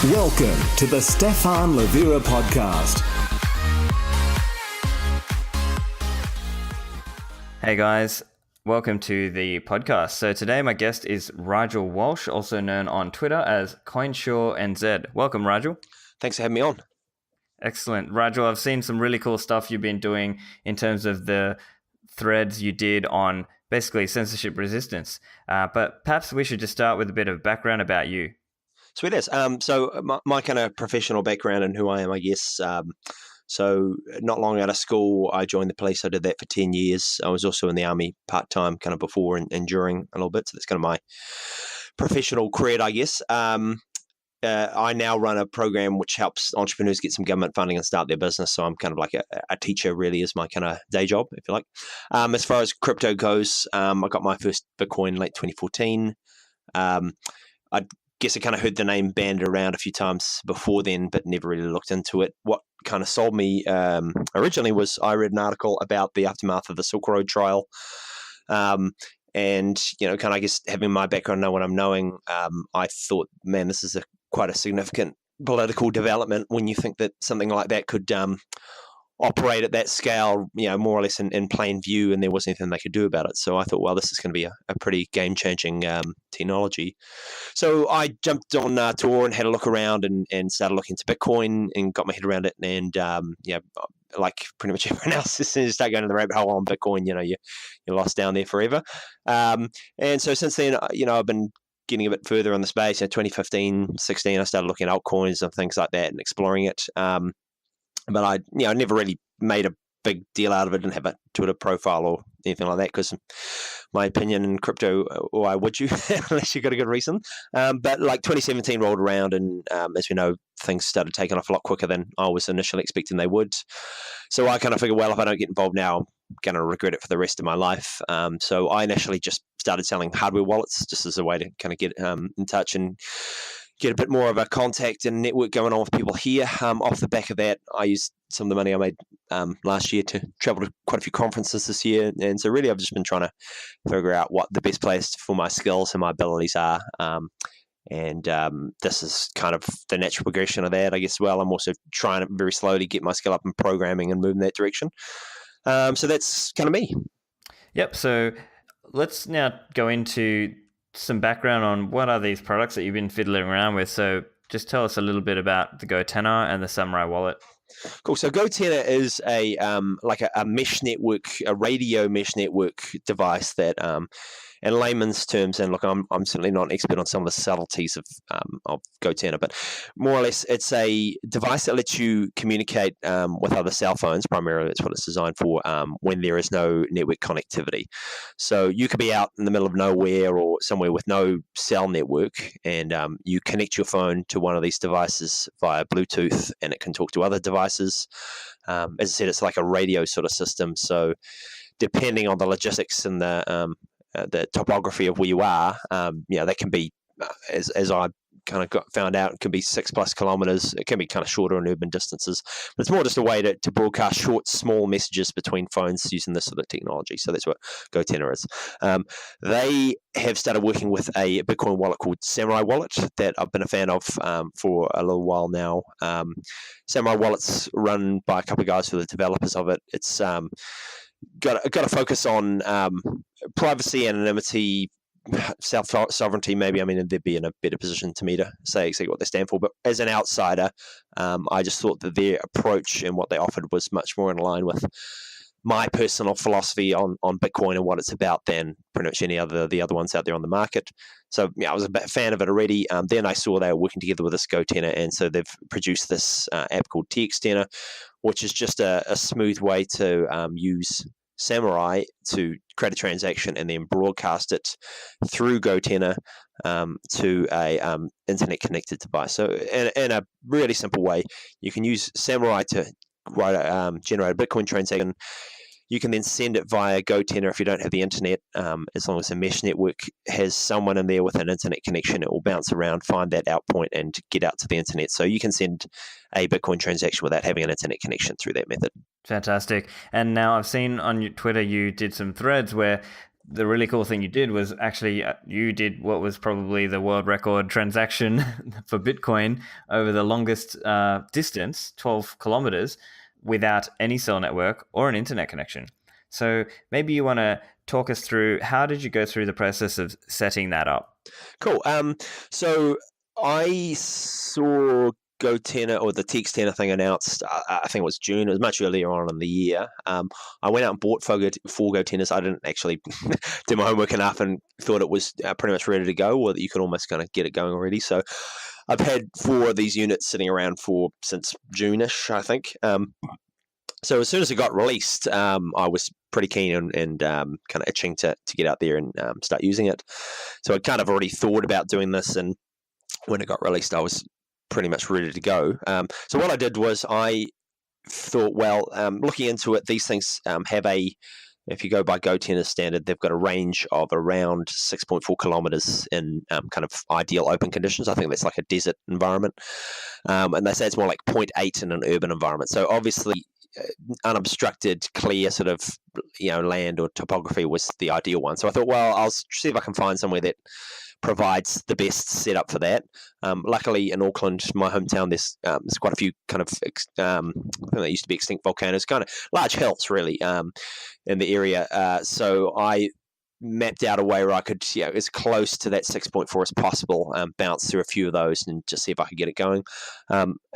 Welcome to the Stefan Levera podcast. Hey guys, welcome to the podcast. So today my guest is Rigel Walsh, also known on Twitter as CoinsureNZ. Welcome, Rigel. Thanks for having me on. Excellent. Rigel, I've seen some really cool stuff you've been doing in terms of the threads you did on basically censorship resistance. But perhaps we should just start with a bit of background about you. Sweet as. So my kind of professional background and who I am, I guess. So not long out of school, I joined the police. I did that for 10 years. I was also in the army part-time kind of before and during a little bit. So that's kind of my professional career, I guess. I now run a program which helps entrepreneurs get some government funding and start their business. So I'm kind of like a teacher, really, is my kind of day job, if you like. As far as crypto goes, I got my first Bitcoin late 2014. I guess I kind of heard the name banded around a few times before then, but never really looked into it. What kind of sold me originally was I read an article about the aftermath of the Silk Road trial. And, you know, kind of, I guess, having my background, know what I'm knowing, I thought, man, this is quite a significant political development when you think that something like that could operate at that scale, you know, more or less in plain view, and there wasn't anything they could do about it. So I thought, well, this is going to be a pretty game-changing technology. So I jumped on Tor and had a look around and started looking into Bitcoin and got my head around it. And, like pretty much everyone else, as soon as you start going to the rabbit hole on Bitcoin, you know, you're lost down there forever. And so since then, you know, I've been getting a bit further on the space. In 2015, 16, I started looking at altcoins and things like that and exploring it. But I never really made a big deal out of it. Didn't have a Twitter profile or anything like that because my opinion in crypto, why would you, unless you got a good reason? But like 2017 rolled around and as we know, things started taking off a lot quicker than I was initially expecting they would. So I kind of figured, well, if I don't get involved now, I'm going to regret it for the rest of my life. So I initially just started selling hardware wallets just as a way to kind of get in touch and get a bit more of a contact and network going on with people here. Off the back of that, I used some of the money I made last year to travel to quite a few conferences this year. And so really I've just been trying to figure out what the best place for my skills and my abilities are. And this is kind of the natural progression of that, I guess. Well, I'm also trying to very slowly get my skill up in programming and move in that direction. So that's kind of me. Yep. So let's now go into some background on what are these products that you've been fiddling around with. So just tell us a little bit about the GoTenna and the Samourai wallet. Cool. So GoTenna is a mesh network, a radio mesh network device that, in layman's terms, and look, I'm certainly not an expert on some of the subtleties of GoTenna, but more or less, it's a device that lets you communicate with other cell phones. Primarily, that's what it's designed for. When there is no network connectivity, so you could be out in the middle of nowhere or somewhere with no cell network, and you connect your phone to one of these devices via Bluetooth, and it can talk to other devices. As I said, it's like a radio sort of system. So, depending on the logistics and the topography of where you are, they can be, as I kind of found out, it can be 6+ kilometers. It can be kind of shorter in urban distances, but it's more just a way to broadcast short, small messages between phones using this sort of technology. So that's what GoTenna is. They have started working with a Bitcoin wallet called Samourai wallet that I've been a fan of for a little while now. Samourai wallet's run by a couple of guys who are the developers of it. It's got to focus on privacy, anonymity, self-sovereignty, maybe. I mean, they'd be in a better position to me to say exactly what they stand for. But as an outsider, I just thought that their approach and what they offered was much more in line with my personal philosophy on Bitcoin and what it's about than pretty much any other the other ones out there on the market. So yeah, I was a fan of it already. Then I saw they were working together with this GoTenna, and so they've produced this app called TxTenna, which is just a smooth way to use Samourai to create a transaction and then broadcast it through GoTenna to a internet connected device. So in a really simple way, you can use Samourai to generate a Bitcoin transaction. You can then send it via GoTenna if you don't have the internet. As long as the mesh network has someone in there with an internet connection, it will bounce around, find that out point, and get out to the internet. So you can send a Bitcoin transaction without having an internet connection through that method. Fantastic. And now I've seen on your Twitter you did some threads where the really cool thing you did was actually you did what was probably the world record transaction for Bitcoin over the longest distance, 12 kilometers, without any cell network or an internet connection. So maybe you want to talk us through, how did you go through the process of setting that up? Cool. So I saw GoTenna, or the TxTenna thing announced, I think it was June. It was much earlier on in the year. I went out and bought four GoTennas. I didn't actually do my homework enough and thought it was pretty much ready to go, or that you could almost kind of get it going already. So I've had 4 of these units sitting around since June-ish, I think. So as soon as it got released, I was pretty keen and kind of itching to get out there and start using it. So I'd kind of already thought about doing this, and when it got released, I was pretty much ready to go. So what I did was I thought, well, looking into it, these things have if you go by GoTenna standard, they've got a range of around 6.4 kilometers in kind of ideal open conditions. I think that's like a desert environment. And they say it's more like 0.8 in an urban environment. So obviously, unobstructed, clear sort of land or topography was the ideal one. So I thought, well, I'll see if I can find somewhere that provides the best setup for that. Luckily, in Auckland, my hometown, there's quite a few kind of I think they used to be extinct volcanoes, kind of large hills really in the area. So I mapped out a way where I could, as close to that 6.4 as possible, bounce through a few of those and just see if I could get it going.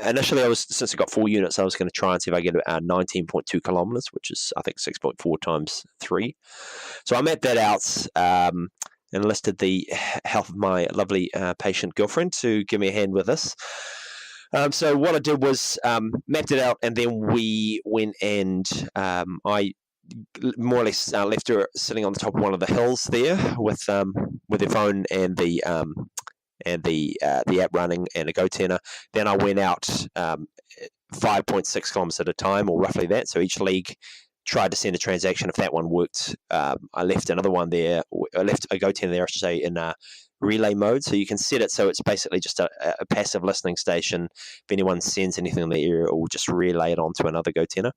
Initially, since I got 4 units, I was going to try and see if I could get 19.2 kilometers, which is, I think, 6.4 times 3. So I mapped that out and enlisted the help of my lovely patient girlfriend to give me a hand with this. So what I did was mapped it out, and then we went and I more or less left her sitting on the top of one of the hills there with her phone and the app running and a GoTenna. Then I went out 5.6 kilometers at a time, or roughly that. So each leg tried to send a transaction. If that one worked, I left another one there. I left a GoTenna there, I should say, in relay mode. So you can set it so it's basically just a passive listening station. If anyone sends anything in the area, it will just relay it onto another GoTenna.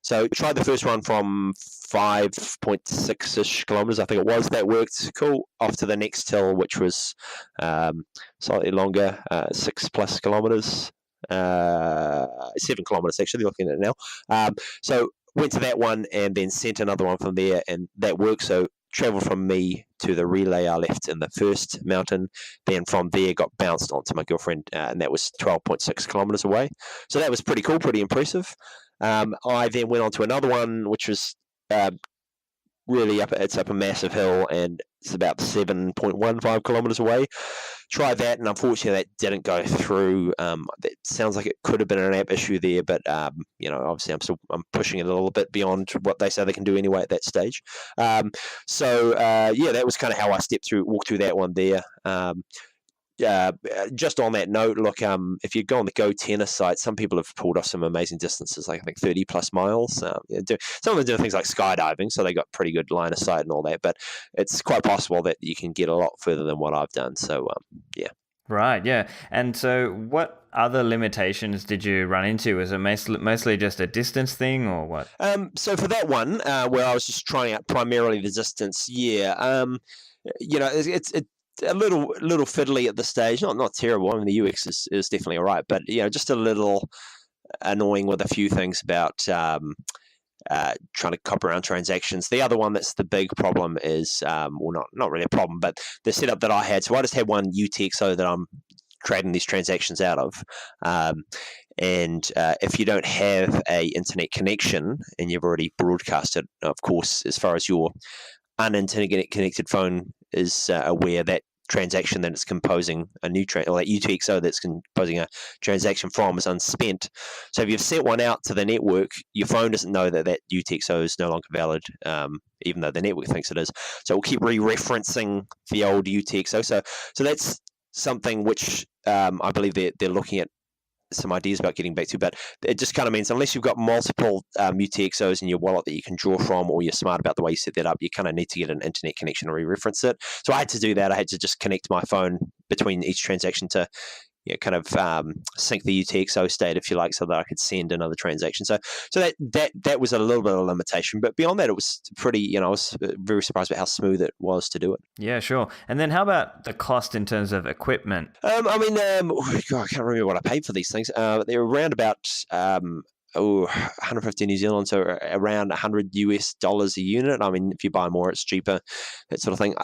So tried the first one from 5.6-ish kilometers, I think it was. That worked. Cool. Off to the next hill, which was slightly longer, 6+ kilometers, 7 kilometers actually, looking at it now. So went to that one and then sent another one from there, and that worked. So traveled from me to the relay I left in the first mountain. Then from there got bounced onto my girlfriend, and that was 12.6 kilometers away. So that was pretty cool, pretty impressive. I then went on to another one, which was really it's up a massive hill, and it's about 7.15 kilometers away. Tried that, and unfortunately that didn't go through. It sounds like it could have been an app issue there, but obviously I'm pushing it a little bit beyond what they say they can do anyway at that stage. So that was kind of how I walked through that one there. Just on that note, look, if you go on the GoTenna site, some people have pulled off some amazing distances, like I think 30+ miles. Some of them do things like skydiving, so they got pretty good line of sight and all that, but it's quite possible that you can get a lot further than what I've done. So, yeah. Right, yeah. And so what other limitations did you run into? Was it mostly just a distance thing, or what? So for that one, where I was just trying out primarily the distance, it's a little fiddly at the stage. Not terrible. I mean, the UX is definitely all right, but just a little annoying with a few things about trying to cop around transactions. The other one that's the big problem is, not really a problem, but the setup that I had. So I just had one UTXO that I'm trading these transactions out of. And if you don't have a internet connection and you've already broadcasted, of course, as far as your uninternet connected phone is aware, that transaction that it's composing a new or that UTXO that's composing a transaction from is unspent. So if you've sent one out to the network, your phone doesn't know that UTXO is no longer valid, even though the network thinks it is. So it will keep re-referencing the old UTXO. So that's something which I believe they're looking at some ideas about getting back to, but it just kind of means unless you've got multiple UTXOs in your wallet that you can draw from, or you're smart about the way you set that up, you kind of need to get an internet connection to re-reference it. So I had to do that. I had to just connect my phone between each transaction to kind of sync the UTXO state, if you like, so that I could send another transaction. So that was a little bit of a limitation, but beyond that, it was pretty. I was very surprised at how smooth it was to do it. Yeah, sure. And then how about the cost in terms of equipment? God, I can't remember what I paid for these things. They were around about 150 New Zealand, so around $100 a unit. I mean, if you buy more, it's cheaper, that sort of thing.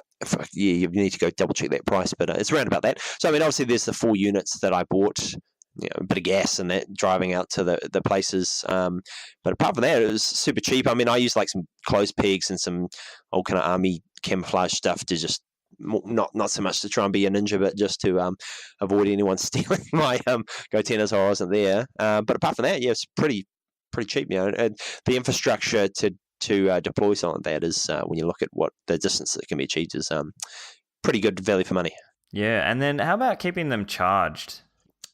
Yeah, you need to go double check that price, but it's around about that. So, I mean, obviously, there's the 4 units that I bought, a bit of gas and that driving out to the places. But apart from that, it was super cheap. I mean, I used like some clothes pegs and some old kind of army camouflage stuff to just not so much to try and be a ninja, but just to avoid anyone stealing my GoTenna so I wasn't there. But apart from that, yeah, it's pretty cheap. And the infrastructure to deploy something like that is, when you look at what the distance that can be achieved, is pretty good value for money. Yeah, and then how about keeping them charged?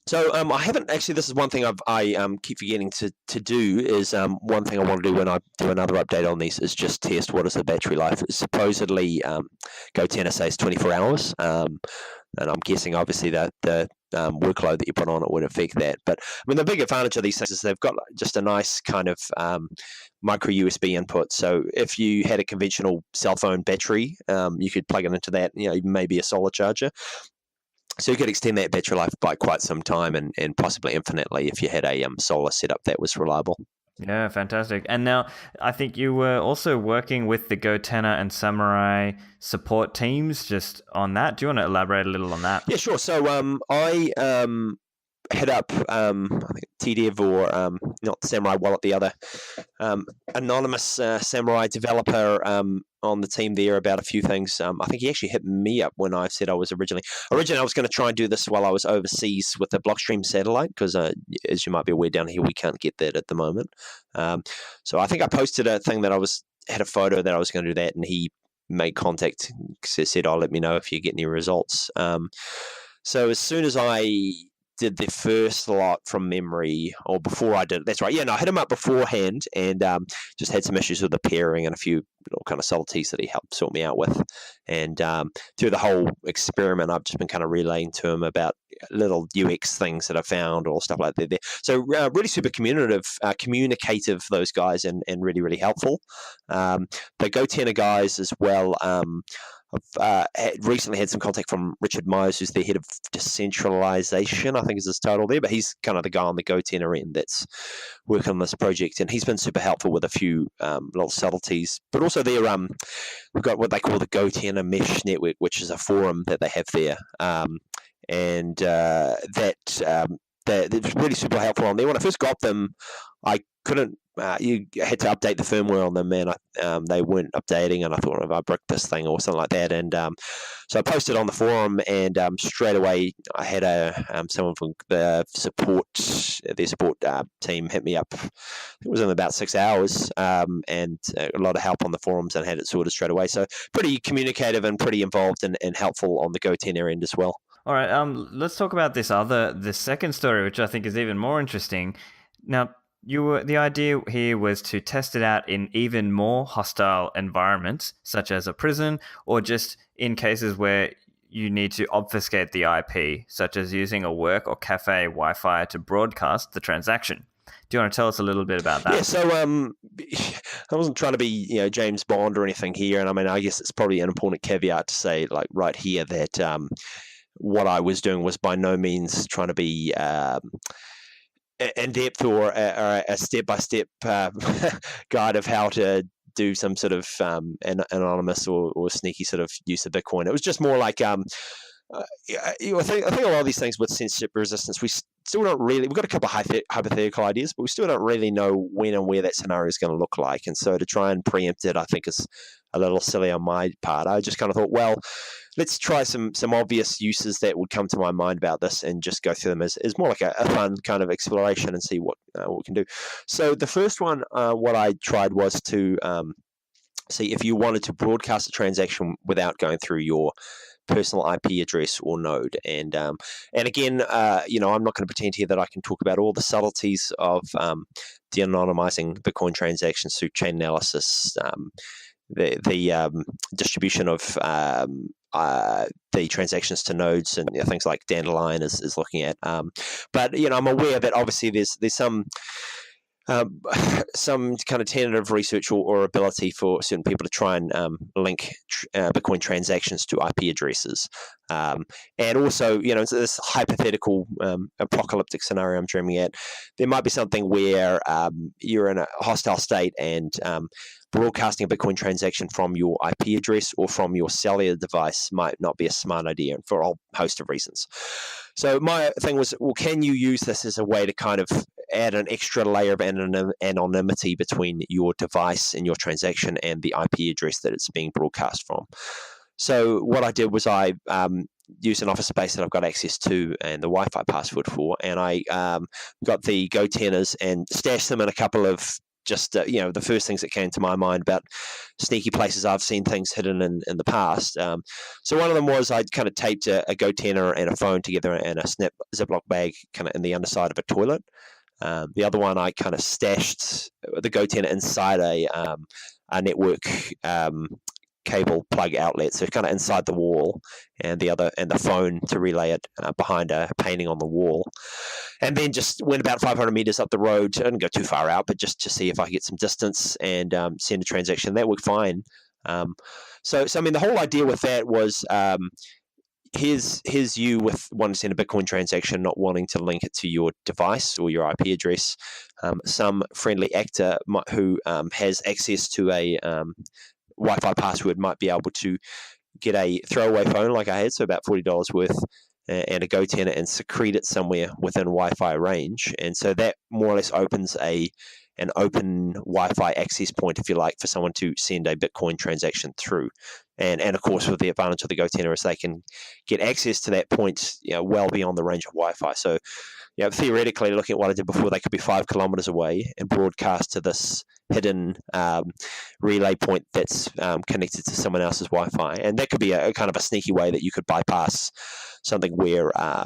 So I haven't actually. This is one thing I keep forgetting to do. Is one thing I want to do when I do another update on these is just test what is the battery life. Supposedly, GoTenna says 24 hours, and I'm guessing obviously that the workload that you put on it would affect that. But I mean, the big advantage of these things is they've got just a nice kind of micro USB input. So if you had a conventional cell phone battery, you could plug it into that. Maybe a solar charger. So you could extend that battery life by quite some time and possibly infinitely if you had a solar setup that was reliable. Yeah, fantastic. And now I think you were also working with the GoTenna and Samourai support teams just on that. Do you want to elaborate a little on that? Yeah, sure. So I head up, I think TDev or not Samourai Wallet, the other anonymous Samourai developer on the team there about a few things. I think he actually hit me up when I said I was originally I was going to try and do this while I was overseas with the Blockstream satellite, because as you might be aware, down here we can't get that at the moment. So I think I posted a thing that had a photo that I was going to do that, and he made contact, said, "Oh, let me know if you get any results." So as soon as I did the first lot from memory, or before I did, that's right. Yeah, no, I hit him up beforehand and just had some issues with the pairing and a few little kind of subtleties that he helped sort me out with. And through the whole experiment, I've just been kind of relaying to him about little UX things that I found or stuff like that. So really super communicative, those guys, and really, really helpful. The GoTenna guys as well. I've recently had some contact from Richard Myers, who's the head of decentralization, I think is his title there, but he's kind of the guy on the GoTenna end that's working on this project, and he's been super helpful with a few little subtleties. But also we've got what they call the GoTenna Mesh Network, which is a forum that they have there, and that's really super helpful on there. When I first got them, I couldn't. You had to update the firmware on them, and they weren't updating, and I thought, if I bricked this thing or something like that, and so I posted on the forum, and straight away I had someone from their support team hit me up. It was in about 6 hours, and a lot of help on the forums, and had it sorted straight away. So pretty communicative and pretty involved and helpful on the GoTenna end as well. All right, let's talk about the second story, which I think is even more interesting. Now, the idea here was to test it out in even more hostile environments, such as a prison, or just in cases where you need to obfuscate the IP, such as using a work or cafe Wi-Fi to broadcast the transaction. Do you want to tell us a little bit about that? Yeah, so I wasn't trying to be James Bond or anything here, and I mean, I guess it's probably an important caveat to say, like right here, that what I was doing was by no means trying to be in depth or a step-by-step guide of how to do some sort of anonymous or sneaky sort of use of Bitcoin. It was just more like I think a lot of these things with censorship resistance, we still don't really. We've got a couple of hypothetical ideas, but we still don't really know when and where that scenario is going to look like. And so to try and preempt it, I think is a little silly on my part. I just kind of thought, well, let's try some obvious uses that would come to my mind about this, and just go through them as more like a fun kind of exploration and see what we can do. So the first one, what I tried was to see if you wanted to broadcast a transaction without going through your personal IP address or node. And again, I'm not going to pretend here that I can talk about all the subtleties of de-anonymizing Bitcoin transactions through chain analysis, the distribution of the transactions to nodes and things like Dandelion is looking at. But I'm aware that obviously there's some kind of tentative research or ability for certain people to try and link Bitcoin transactions to IP addresses. And also, this hypothetical apocalyptic scenario I'm dreaming at, there might be something where you're in a hostile state and broadcasting a Bitcoin transaction from your IP address or from your cellular device might not be a smart idea for a whole host of reasons. So my thing was, well, can you use this as a way to kind of add an extra layer of anonymity between your device and your transaction and the IP address that it's being broadcast from? So what I did was I used an office space that I've got access to and the Wi-Fi password for, and I got the GoTennas and stashed them in a couple of just the first things that came to my mind about sneaky places I've seen things hidden in the past. So one of them was I'd kind of taped a GoTenna and a phone together in a Ziploc bag kind of in the underside of a toilet. The other one, I kind of stashed the GoTenna inside a network cable plug outlet, so kind of inside the wall, and the phone to relay it behind a painting on the wall. And then just went about 500 meters up the road. I didn't go too far out, but just to see if I could get some distance and send a transaction. That worked fine. So I mean, the whole idea with that was here's you with wanting to send a Bitcoin transaction, not wanting to link it to your device or your IP address. Some friendly actor who has access to a Wi-Fi password might be able to get a throwaway phone like I had, so about $40 worth, and a GoTenna and secrete it somewhere within Wi-Fi range. And so that more or less opens an open Wi-Fi access point, if you like, for someone to send a Bitcoin transaction through. And of course, with the advantage of the GoTenna is they can get access to that point well beyond the range of Wi-Fi. So theoretically, looking at what I did before, they could be 5 kilometers away and broadcast to this hidden relay point that's connected to someone else's Wi-Fi. And that could be a kind of a sneaky way that you could bypass something where a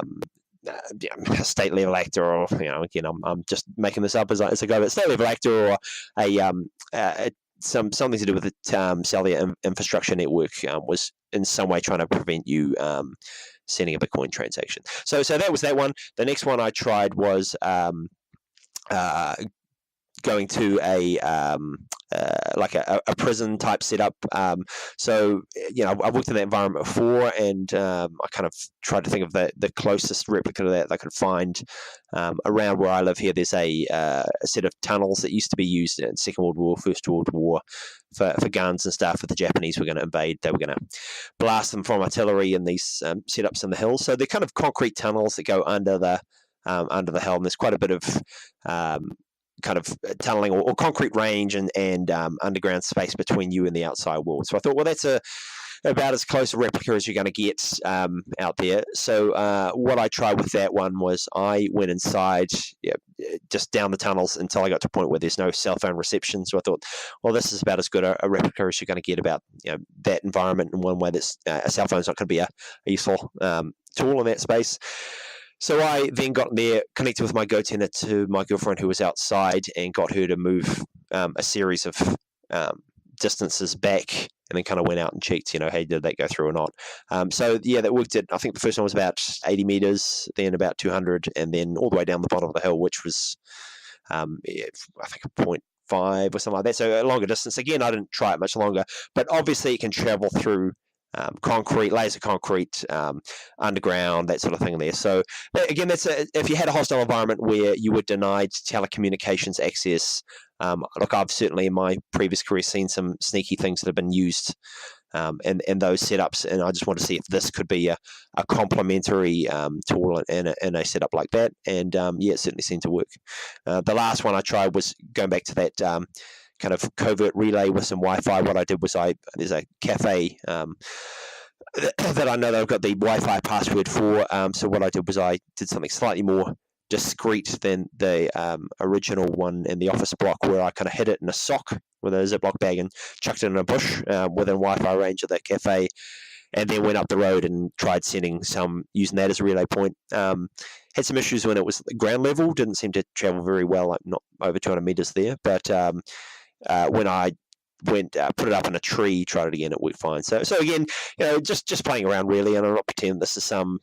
state level actor, or again, I'm just making this up as I go, but state level actor or something to do with the cellular infrastructure network was in some way trying to prevent you sending a Bitcoin transaction. So that was that one. The next one I tried was going to a prison type setup. So I've worked in that environment before, and I kind of tried to think of the closest replica to that I could find around where I live here. There's a set of tunnels that used to be used in Second World War, First World War for guns and stuff. If the Japanese were going to invade, they were going to blast them from artillery in these setups in the hills. So they're kind of concrete tunnels that go under the hill, and there's quite a bit of kind of tunneling or concrete range and underground space between you and the outside world. So I thought, well, that's about as close a replica as you're going to get out there. So what I tried with that one was I went inside, just down the tunnels until I got to a point where there's no cell phone reception. So I thought, well, this is about as good a replica as you're going to get about that environment in one way. That's a cell phone's not going to be a useful tool in that space. So I then got there, connected with my GoTenna to my girlfriend who was outside, and got her to move a series of distances back, and then kind of went out and checked, hey, did that go through or not? So that worked. I think the first one was about 80 meters, then about 200, and then all the way down the bottom of the hill, which was, I think, a 0.5 or something like that. So a longer distance. Again, I didn't try it much longer, but obviously it can travel through concrete, laser concrete, underground, that sort of thing there. So again, if you had a hostile environment where you were denied telecommunications access, look, I've certainly in my previous career seen some sneaky things that have been used in those setups, and I just want to see if this could be a complementary tool in a setup like that. And it certainly seemed to work. The last one I tried was going back to that kind of covert relay with some Wi-Fi. What I did was there's a cafe that I know that I've got the Wi-Fi password for. So what I did was I did something slightly more discreet than the original one in the office block, where I kind of hid it in a sock with a Ziploc bag and chucked it in a bush within Wi-Fi range of that cafe, and then went up the road and tried using that as a relay point. Had some issues when it was ground level, didn't seem to travel very well, like not over 200 meters there, but when I went put it up in a tree, tried it again, it worked fine. So again, just playing around really, and I'm not pretending this is some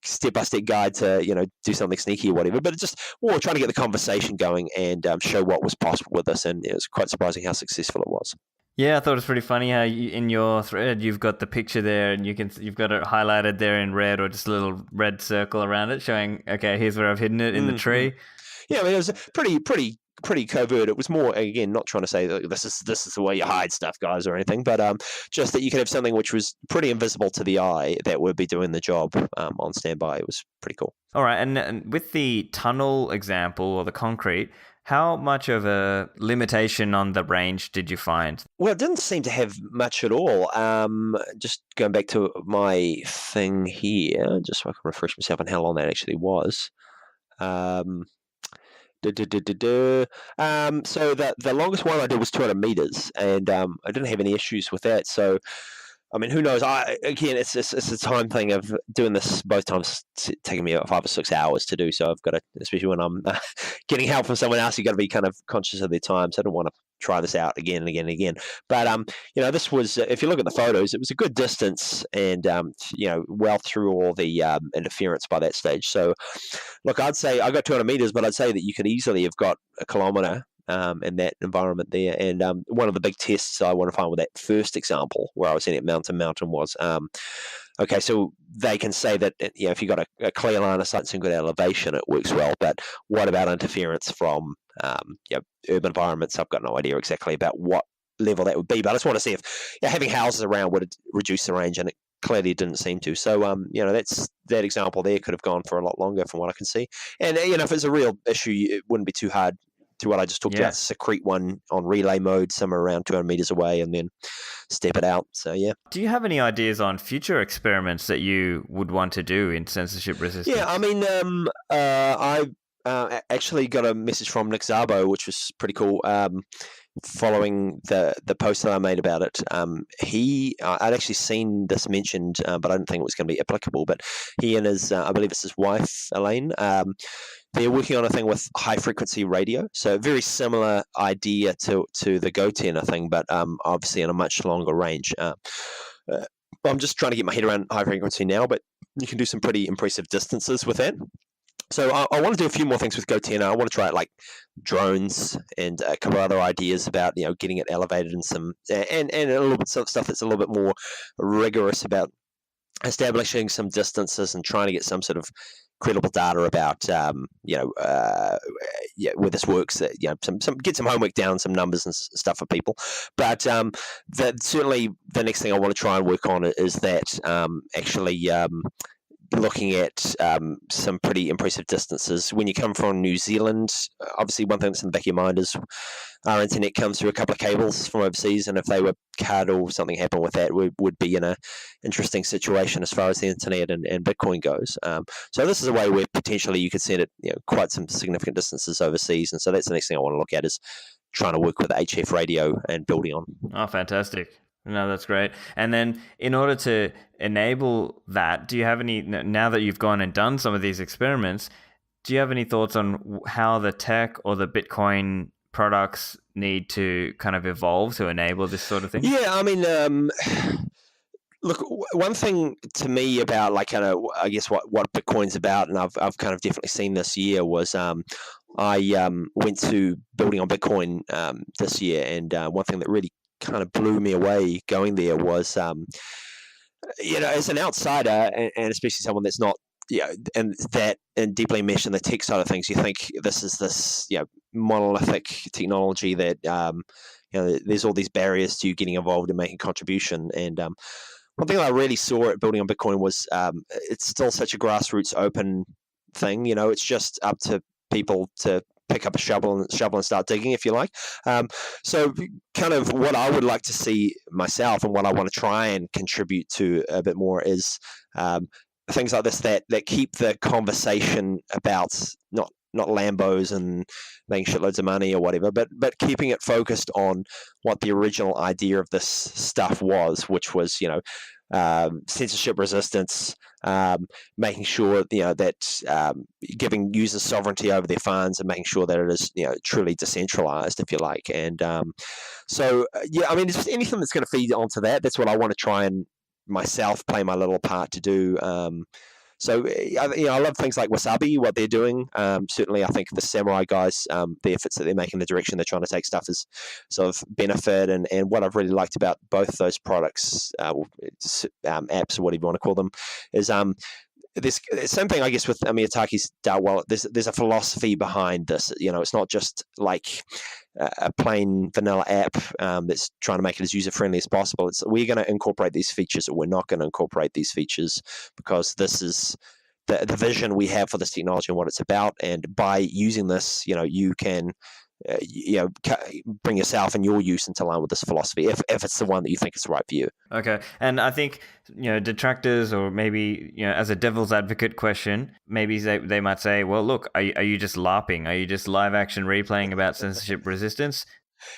step-by-step guide to do something sneaky or whatever, but it's just more trying to get the conversation going and show what was possible with this, and it was quite surprising how successful it was. Yeah, I thought it was pretty funny how in your thread you've got the picture there, and you've got it highlighted there in red, or just a little red circle around it, showing, okay, here's where I've hidden it in the tree. Yeah, I mean, it was pretty covert. It was more, again, not trying to say that this is the way you hide stuff, guys, or anything, but just that you could have something which was pretty invisible to the eye that would be doing the job on standby. It was pretty cool. All right, and with the tunnel example or the concrete, how much of a limitation on the range did you find? Well, it didn't seem to have much at all. Just going back to my thing here, just so I can refresh myself on how long that actually was. So the longest one I did was 200 meters, and I didn't have any issues with that. So, I mean, who knows? It's a time thing of doing this both times. It's taking me about 5 or 6 hours to do. So I've got to, especially when I'm getting help from someone else, you've got to be kind of conscious of their time. So I don't want to try this out again and again and again. But this was, if you look at the photos, it was a good distance, and well through all the interference by that stage. So, look, I'd say I got 200 meters, but I'd say that you could easily have got a kilometer. In that environment there, and one of the big tests I want to find with that first example where I was in at Mountain was okay, so they can say that if you got a clear line of sight and some good elevation, it works well, but what about interference from urban environments? I've got no idea exactly about what level that would be, but I just want to see if having houses around would reduce the range, and it clearly didn't seem to. So that's that example there could have gone for a lot longer from what I can see, and if it's a real issue, it wouldn't be too hard to what I just talked about, secrete one on relay mode somewhere around 200 meters away and then step it out. So, yeah. Do you have any ideas on future experiments that you would want to do in censorship resistance? Yeah, I mean, I actually got a message from Nick Szabo, which was pretty cool, following the post that I made about it. I'd actually seen this mentioned, but I didn't think it was going to be applicable. But he and his, I believe it's his wife, Elaine, they're working on a thing with high-frequency radio. So a very similar idea to the GoTenna thing, but obviously in a much longer range. I'm just trying to get my head around high-frequency now, but you can do some pretty impressive distances with that. So I want to do a few more things with GoTenna. I want to try it like drones and a couple of other ideas about getting it elevated and some and a little bit of stuff that's a little bit more rigorous about establishing some distances and trying to get some sort of credible data about where this works. Get some homework down, some numbers and stuff for people. But certainly the next thing I want to try and work on is that actually. Looking at some pretty impressive distances. When you come from New Zealand, obviously one thing that's in the back of your mind is our internet comes through a couple of cables from overseas, and if they were cut or something happened with that, we would be in an interesting situation as far as the internet and Bitcoin goes. So this is a way where potentially you could send it quite some significant distances overseas, and so that's the next thing I want to look at is trying to work with HF radio and building on. Oh, fantastic. No, that's great. And then in order to enable that, do you have any, now that you've gone and done some of these experiments, do you have any thoughts on how the tech or the Bitcoin products need to kind of evolve to enable this sort of thing? Yeah, I mean, look, one thing to me about like kind of, I guess what Bitcoin's about, and I've kind of definitely seen this year was I went to building on Bitcoin this year, and one thing that really kind of blew me away going there was, as an outsider and especially someone that's not, and deeply enmeshed in the tech side of things, you think this is this, monolithic technology that, there's all these barriers to you getting involved and making a contribution. And one thing I really saw at building on Bitcoin was it's still such a grassroots open thing. It's just up to people to pick up a shovel and start digging, if you like. So kind of what I would like to see myself and what I want to try and contribute to a bit more is things like this that keep the conversation about not Lambos and making shitloads of money or whatever, but keeping it focused on what the original idea of this stuff was, which was, censorship resistance, making sure that giving users sovereignty over their funds and making sure that it is truly decentralized, if you like. And I mean, it's just anything that's going to feed onto that. That's what I want to try and myself play my little part to do. I love things like Wasabi, what they're doing. Certainly, I think the Samourai guys, the efforts that they're making, the direction they're trying to take stuff is sort of benefit. And what I've really liked about both those products, apps or whatever you want to call them, is this same thing, I guess, with Miyazaki's DAO wallet. There's a philosophy behind this. It's not just like a plain vanilla app that's trying to make it as user friendly as possible. It's we're going to incorporate these features, or we're not going to incorporate these features, because this is the vision we have for this technology and what it's about. And by using this, you can bring yourself and your use into line with this philosophy, if it's the one that you think is right for you. Okay. And I think, detractors, or maybe, as a devil's advocate question, maybe they might say, well, look, are you just LARPing? Are you just live action replaying about censorship resistance?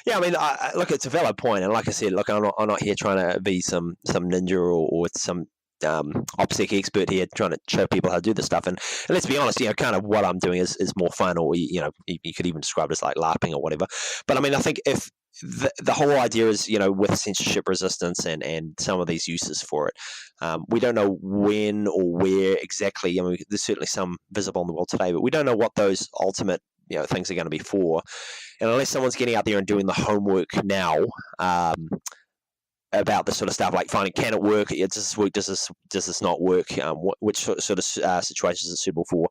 Yeah, I mean, look, it's a valid point. And like I said, look, I'm not here trying to be some ninja or some OPSEC expert here trying to show people how to do this stuff. And let's be honest, kind of what I'm doing is more fun, or you could even describe it as like LARPing or whatever. But I mean, I think if the whole idea is, with censorship resistance and some of these uses for it, we don't know when or where exactly. I mean, there's certainly some visible in the world today, but we don't know what those ultimate things are going to be for. And unless someone's getting out there and doing the homework now, about this sort of stuff, like finding, can it work? Does this work? Does this not work? Which sort of situations is it suitable for?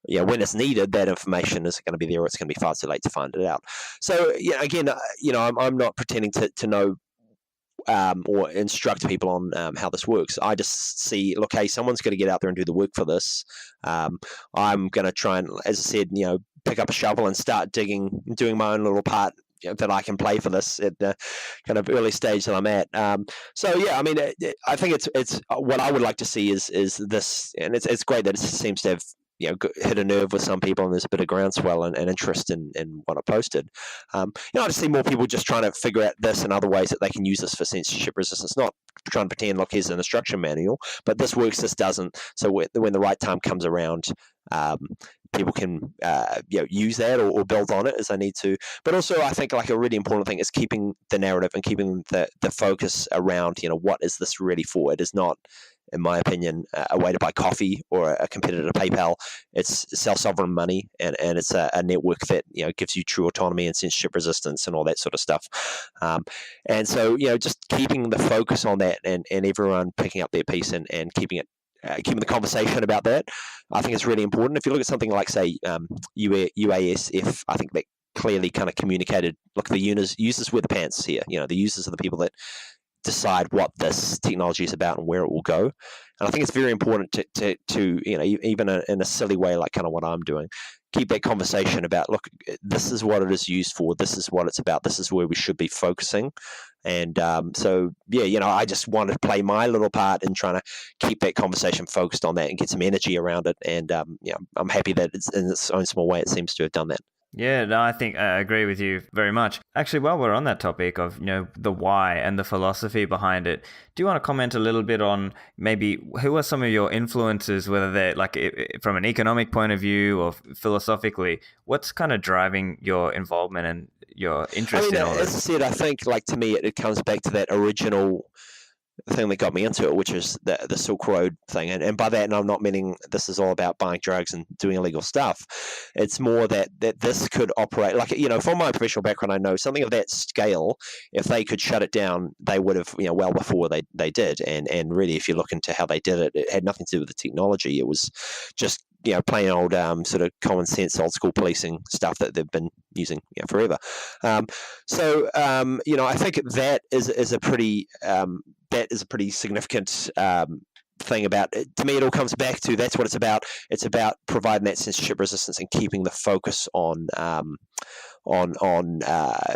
When it's needed, that information is going to be there, or it's going to be far too late to find it out. So again, I'm not pretending to know or instruct people on how this works. I just see, look, hey, someone's going to get out there and do the work for this. I'm going to try and, as I said, pick up a shovel and start digging, doing my own little part that I can play for this at the kind of early stage that I'm at. I mean, I think it's what I would like to see is this, and it's great that it seems to have hit a nerve with some people, and there's a bit of groundswell and interest in what I posted. I just see more people just trying to figure out this and other ways that they can use this for censorship resistance, not trying to pretend, look, here's an instruction manual, but this works, this doesn't. So when the right time comes around, people can use that or build on it as they need to. But also, I think like a really important thing is keeping the narrative and keeping the focus around, what is this really for? It is not, in my opinion, a way to buy coffee or a competitor to PayPal. It's self-sovereign money, and it's a network that gives you true autonomy and censorship resistance and all that sort of stuff. And so just keeping the focus on that, and everyone picking up their piece and keeping it. Keeping the conversation about that, I think it's really important. If you look at something like, say, UASF, I think that clearly kind of communicated, look, the users wear the pants here. The users are the people that decide what this technology is about and where it will go. And I think it's very important to even in a silly way, like kind of what I'm doing, keep that conversation about, look, this is what it is used for, this is what it's about, this is where we should be focusing. And I just want to play my little part in trying to keep that conversation focused on that and get some energy around it. And I'm happy that it's in its own small way, it seems to have done that. Yeah, no, I think I agree with you very much. Actually, while we're on that topic of the why and the philosophy behind it, do you want to comment a little bit on maybe who are some of your influences, whether they're like from an economic point of view or philosophically? What's kind of driving your involvement and your interest in all this? As I said, I think like to me it comes back to that original thing that got me into it, which is the Silk Road thing. And by that, and I'm not meaning this is all about buying drugs and doing illegal stuff. It's more that this could operate like, from my professional background, I know something of that scale, if they could shut it down, they would have, well before they did. And really, if you look into how they did it, it had nothing to do with the technology. It was just plain old sort of common sense, old school policing stuff that they've been using forever. I think that is a pretty significant thing about it. To me, it all comes back to that's what it's about. It's about providing that censorship resistance and keeping the focus on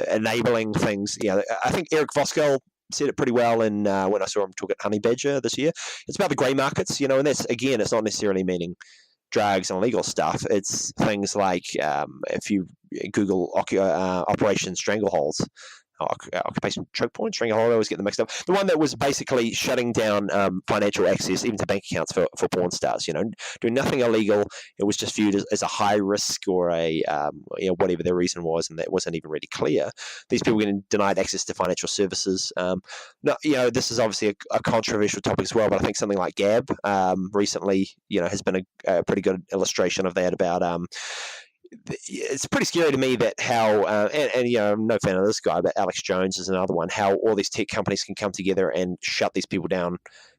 enabling things. I think Eric Voskuil said it pretty well in when I saw him talk at Honey Badger this year. It's about the grey markets, and that's, again, it's not necessarily meaning drugs and illegal stuff. It's things like if you Google Operation Strangleholds, occupation choke point, stranglehold, I always get them mixed up. The one that was basically shutting down financial access, even to bank accounts for porn stars, doing nothing illegal. It was just viewed as a high risk or a, whatever their reason was, and that wasn't even really clear. These people were getting denied access to financial services. This is obviously a controversial topic as well, but I think something like Gab recently, has been a pretty good illustration of that about it's pretty scary to me that how I'm no fan of this guy, but Alex Jones is another one, how all these tech companies can come together and shut these people down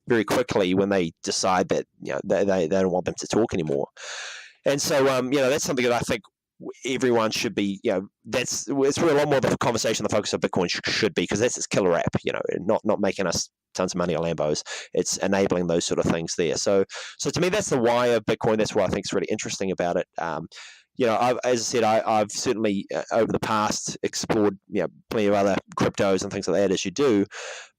very quickly when they decide that they don't want them to talk anymore. And so that's something that I think everyone should be, it's really a lot more the conversation, the focus of Bitcoin should be, because that's its killer app, not making us tons of money on Lambos. It's enabling those sort of things there. So to me, that's the why of Bitcoin. That's what I think is really interesting about it. As I said, I've certainly over the past explored plenty of other cryptos and things like that, as you do.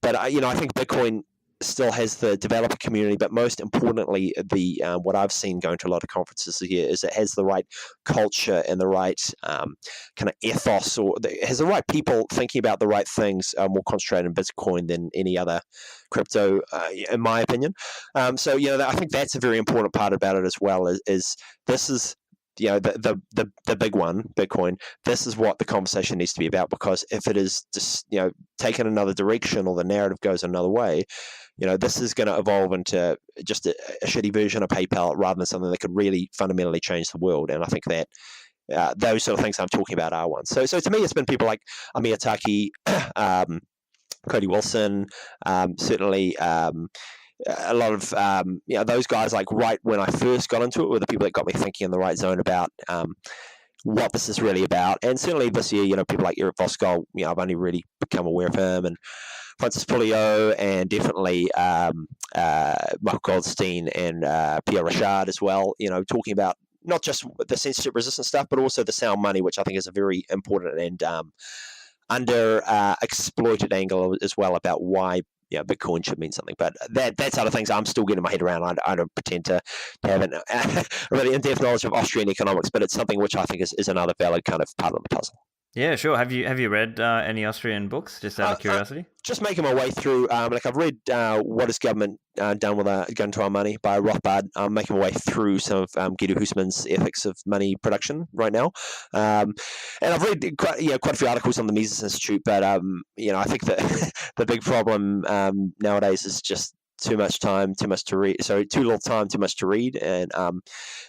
But I think Bitcoin still has the developer community, but most importantly, the what I've seen going to a lot of conferences here is it has the right culture and the right kind of ethos, or it has the right people thinking about the right things, more concentrated in Bitcoin than any other crypto, in my opinion. I think that's a very important part about it as well. Is this is the big one, Bitcoin. This is what the conversation needs to be about, because if it is just taken another direction, or the narrative goes another way, this is going to evolve into just a shitty version of PayPal rather than something that could really fundamentally change the world. And I think that those sort of things I'm talking about are ones. So to me, it's been people like Amir Taki, Cody Wilson, certainly. A lot of those guys, like right when I first got into it, were the people that got me thinking in the right zone about what this is really about. And certainly this year, people like Eric Voskuil, I've only really become aware of him, and Francis Pulio, and definitely Michael Goldstein and Pierre Richard as well, talking about not just the censorship resistant stuff, but also the sound money, which I think is a very important and under exploited angle as well, about why Bitcoin should mean something. But that's other things I'm still getting my head around. I don't pretend to have a really in-depth knowledge of Austrian economics, but it's something which I think is another valid kind of part of the puzzle. Yeah, sure. Have you read any Austrian books, just out of curiosity? Just making my way through. I've read What Is Government Done With Gun to Our Money by Rothbard. I'm making my way through some of Guido Husman's Ethics of Money Production right now, and I've read quite a few articles on the Mises Institute. But I think that the big problem nowadays is just too much time, too much to read. Sorry, too little time, too much to read. And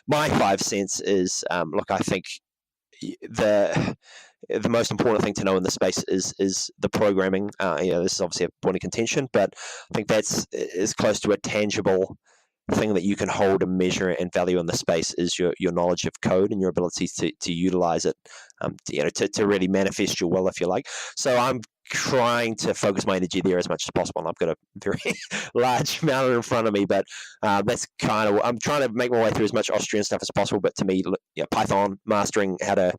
my 5 cents is, look, I think the most important thing to know in this space is the programming. This is obviously a point of contention, but I think that's as close to a tangible thing that you can hold and measure and value in the space is your knowledge of code and your ability to utilize it, to really manifest your will, if you like. So I'm trying to focus my energy there as much as possible, and I've got a very large amount in front of me, but that's kind of, I'm trying to make my way through as much Austrian stuff as possible. But to me, Python, mastering how to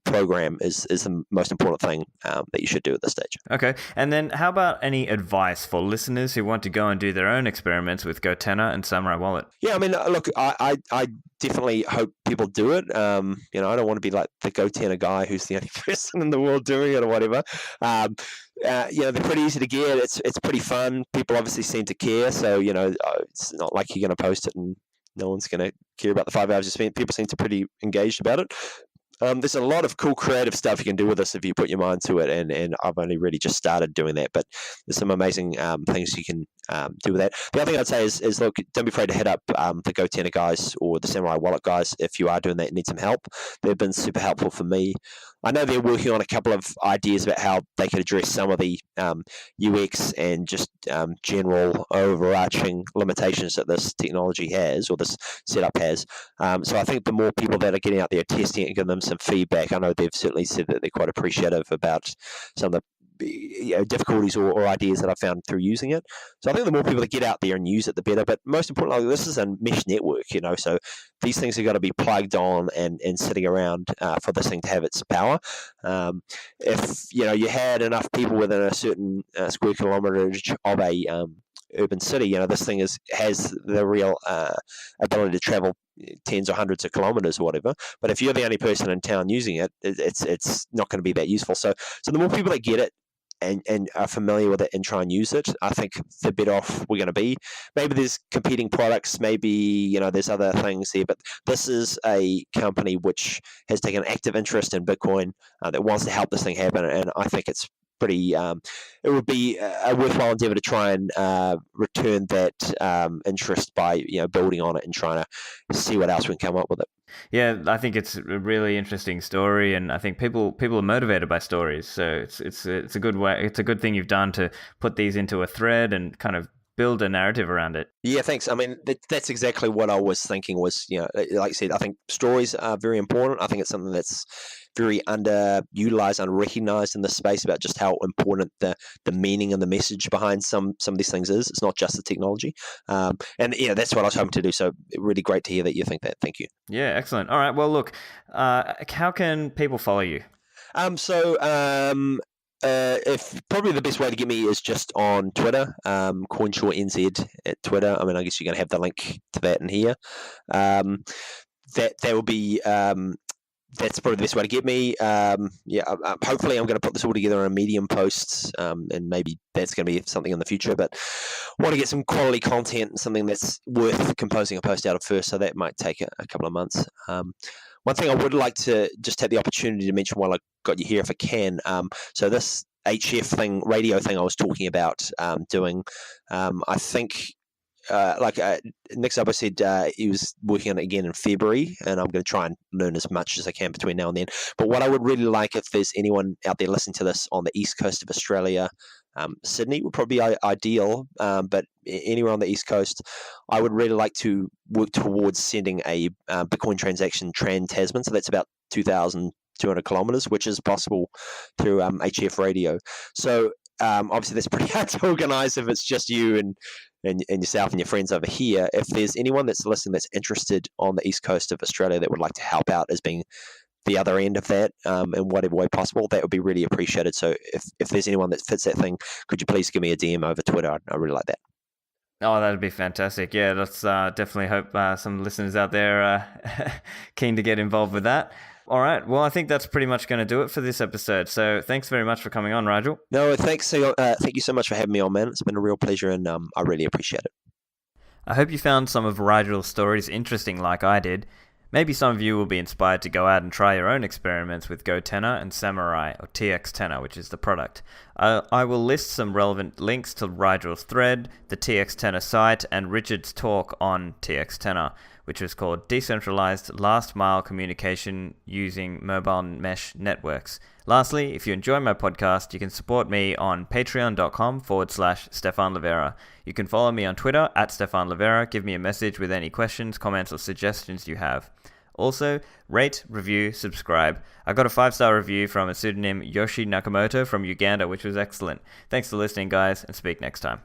program is the most important thing that you should do at this stage. Okay, and then how about any advice for listeners who want to go and do their own experiments with GoTenna and Samourai Wallet? Yeah, I mean, look, I definitely hope people do it. I don't want to be like the GoTenna guy who's the only person in the world doing it or whatever. They're pretty easy to get. It's pretty fun. People obviously seem to care, so it's not like you're going to post it and no one's going to care about the 5 hours you spent. People seem to pretty engaged about it. There's a lot of cool creative stuff you can do with this if you put your mind to it, and I've only really just started doing that, but there's some amazing things you can do with that. The other thing I'd say is look, don't be afraid to hit up the GoTenna guys or the Samourai Wallet guys if you are doing that and need some help. They've been super helpful for me. I know they're working on a couple of ideas about how they could address some of the UX and just general overarching limitations that this technology has, or this setup has. So I think the more people that are getting out there testing it and giving them some feedback, I know they've certainly said that they're quite appreciative about some of the difficulties or ideas that I found through using it. So I think the more people that get out there and use it, the better. But most importantly, this is a mesh network, so these things have got to be plugged on and sitting around for this thing to have its power. If you had enough people within a certain square kilometerage of a urban city, this thing has the real ability to travel tens or hundreds of kilometers or whatever. But if you're the only person in town using it, it's not going to be that useful. So the more people that get it, and are familiar with it and try and use it, I think the better off we're going to be. Maybe there's competing products, maybe there's other things there, but this is a company which has taken an active interest in Bitcoin that wants to help this thing happen, and I think it's pretty. It would be a worthwhile endeavor to try and return that interest by building on it and trying to see what else we can come up with it. Yeah, I think it's a really interesting story, and I think people are motivated by stories. So it's a good way. It's a good thing you've done to put these into a thread and kind of build a narrative around it. Yeah, thanks. I mean, that's exactly what I was thinking was, like I said, I think stories are very important. I think it's something that's very underutilized, unrecognized in this space about just how important the meaning and the message behind some of these things is. It's not just the technology. And that's what I was hoping to do. So really great to hear that you think that. Thank you. Yeah, excellent. All right. Well, look, how can people follow you? If probably the best way to get me is just on Twitter, CoinsureNZ at Twitter. I mean, I guess you're going to have the link to that in here. That will be that's probably the best way to get me. Hopefully I'm going to put this all together in a Medium post, and maybe that's going to be something in the future. But I want to get some quality content and something that's worth composing a post out of first. So that might take a couple of months. One thing I would like to just take the opportunity to mention while I got you here, if I can. So this HF thing, radio thing I was talking about doing, I think, Nick Szabo said he was working on it again in February, and I'm going to try and learn as much as I can between now and then. But what I would really like, if there's anyone out there listening to this on the east coast of Australia, Sydney would probably be ideal, but anywhere on the east coast, I would really like to work towards sending a Bitcoin transaction Trans-Tasman. So that's about 2,200 kilometers, which is possible through HF radio. So obviously that's pretty hard to organize if it's just you and yourself and your friends over here. If there's anyone that's listening that's interested on the east coast of Australia that would like to help out as being the other end of that in whatever way possible, that would be really appreciated. So if there's anyone that fits that thing, could you please give me a DM over Twitter? I'd really like that. Oh, that'd be fantastic. Yeah, let's definitely hope some listeners out there are keen to get involved with that. All right. Well, I think that's pretty much going to do it for this episode. So thanks very much for coming on, Rigel. No, thanks. Thank you so much for having me on, man. It's been a real pleasure, and I really appreciate it. I hope you found some of Rigel's stories interesting like I did. Maybe some of you will be inspired to go out and try your own experiments with GoTenna and Samourai, or TxTenna, which is the product. I will list some relevant links to Rigel's thread, the TxTenna site, and Richard's talk on TxTenna, which was called Decentralized Last Mile Communication Using Mobile Mesh Networks. Lastly, if you enjoy my podcast, you can support me on patreon.com/Stefan Livera. You can follow me on Twitter @Stefan Livera. Give me a message with any questions, comments, or suggestions you have. Also, rate, review, subscribe. I got a 5-star review from a pseudonym Yoshi Nakamoto from Uganda, which was excellent. Thanks for listening, guys, and speak next time.